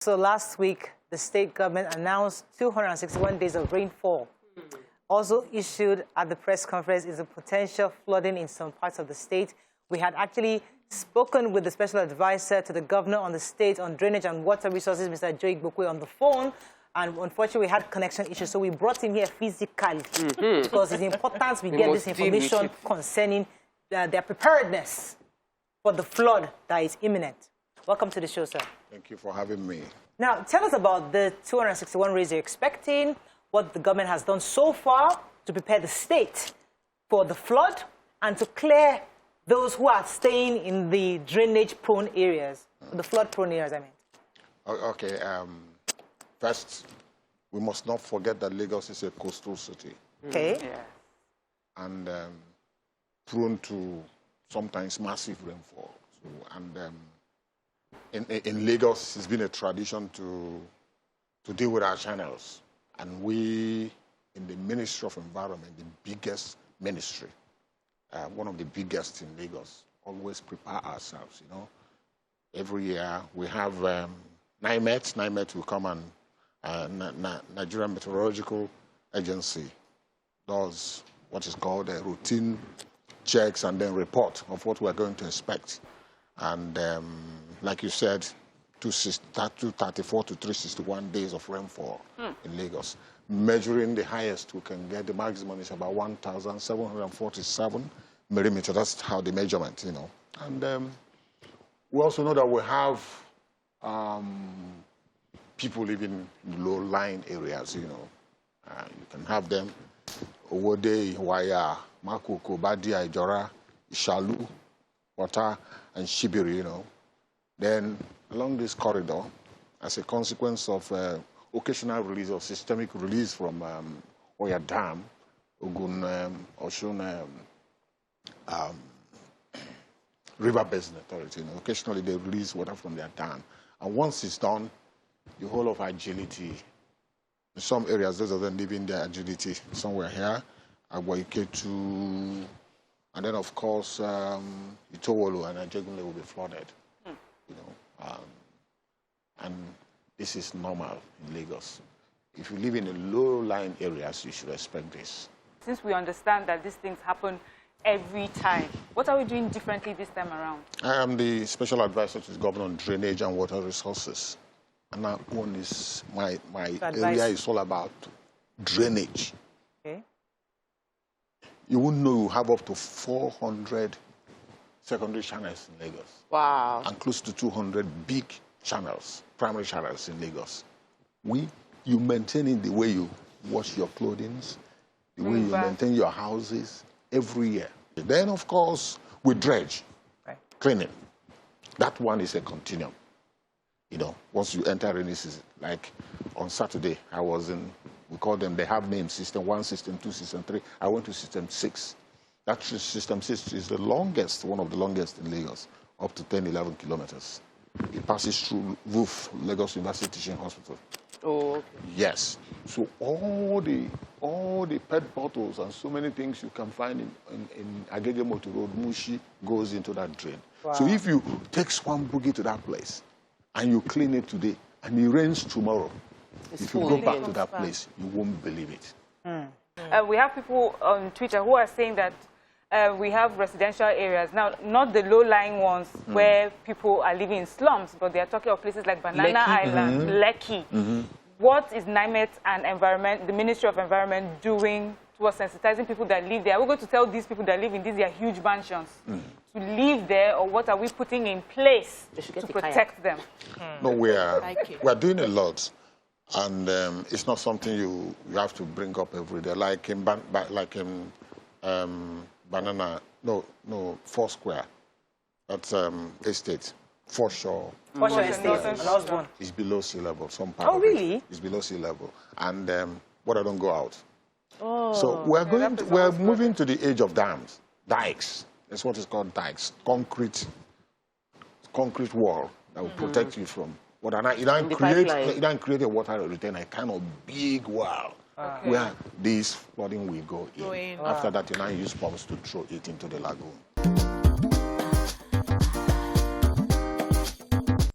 So last week, the state government announced 261 days of rainfall. Also issued at the press conference is a potential flooding in some parts of the state. We had actually spoken with the special advisor to the governor on the state on drainage and water resources, Mr. Igbokwe, on the phone. And unfortunately, we had connection issues, so we brought him here physically because it's important we get this information concerning their preparedness for the flood that is imminent. Welcome to the show, sir. Thank you for having me. Now, tell us about the 261 rays you're expecting, what the government has done so far to prepare the state for the flood and to clear those who are staying in the drainage-prone areas, the flood-prone areas, I mean. Okay. First, we must not forget that Lagos is a coastal city. Okay. Yeah. And prone to sometimes massive rainfall. So, and in Lagos, it's been a tradition to deal with our channels. And we, in the Ministry of Environment, the biggest ministry, one of the biggest in Lagos, always prepare ourselves, you know. Every year, we have NIMET. NIMET will come and Nigerian Meteorological Agency does what is called a routine checks and then report of what we're going to expect. And like you said, 234 to 361 days of rainfall in Lagos. Measuring the highest we can get, the maximum is about 1,747 millimeters. That's how the measurement, you know. And we also know that we have people living in low-lying areas, you know. You can have them, Owode, Waya, Makoko, Badia, Ijora, Ishalu, Wata, and Shibiri, you know. Then, along this corridor, as a consequence of occasional release or systemic release from Oya Dam, Ogun, Oshun, River Basin Authority, you know, occasionally they release water from their dam. And once it's done, the whole of Agility, in some areas, those of them living their Agility, somewhere here, Agboiketu, and then, of course, Itowolu and Ajegunle will be flooded, you know. And this is normal in Lagos. If you live in the low-lying areas, you should expect this. Since we understand that these things happen every time, what are we doing differently this time around? I am the special advisor to the governor on drainage and water resources. And that one is, my area is all about drainage. Okay. You wouldn't know you have up to 400 secondary channels in Lagos. Wow. And close to 200 big channels, primary channels in Lagos. You maintain it the way you wash your clothing, the way you maintain your houses every year. Then, of course, we dredge, cleaning. That one is a continuum. You know, once you enter rainy season, like on Saturday, I was in, we call them, they have names, system 1, system 2, system 3. I went to system 6. That system 6 is the longest, one of the longest in Lagos, up to 10, 11 kilometers. It passes through Roof, Lagos University Teaching Hospital. Oh, okay. Yes. So all the pet bottles and so many things you can find in Agege Motor Road, Mushi, goes into that drain. Wow. So if you take Swamp Boogie to that place, and you clean it today, and it rains tomorrow, if you go back to that place, you won't believe it. We have people on Twitter who are saying that we have residential areas. Now, not the low-lying ones where people are living in slums, but they are talking of places like Banana Island, Lekki. What is NIMET and the Ministry of Environment doing towards sensitizing people that live there? Are we going to tell these people that live in these huge mansions to live there, or what are we putting in place to protect them? No, we are doing a lot, and it's not something you have to bring up every day. Like in Banana, Foursquare, that's estate, Foreshore. Foreshore estate, it's below sea level. Some part of it is below sea level, and water don't go out. Oh, so we're moving to the age of dams, dikes. That's what is called dikes, concrete wall that will protect you from water. You don't create a water retainer, a kind of big wall where this flooding will go in. After that, you now use pumps to throw it into the lagoon.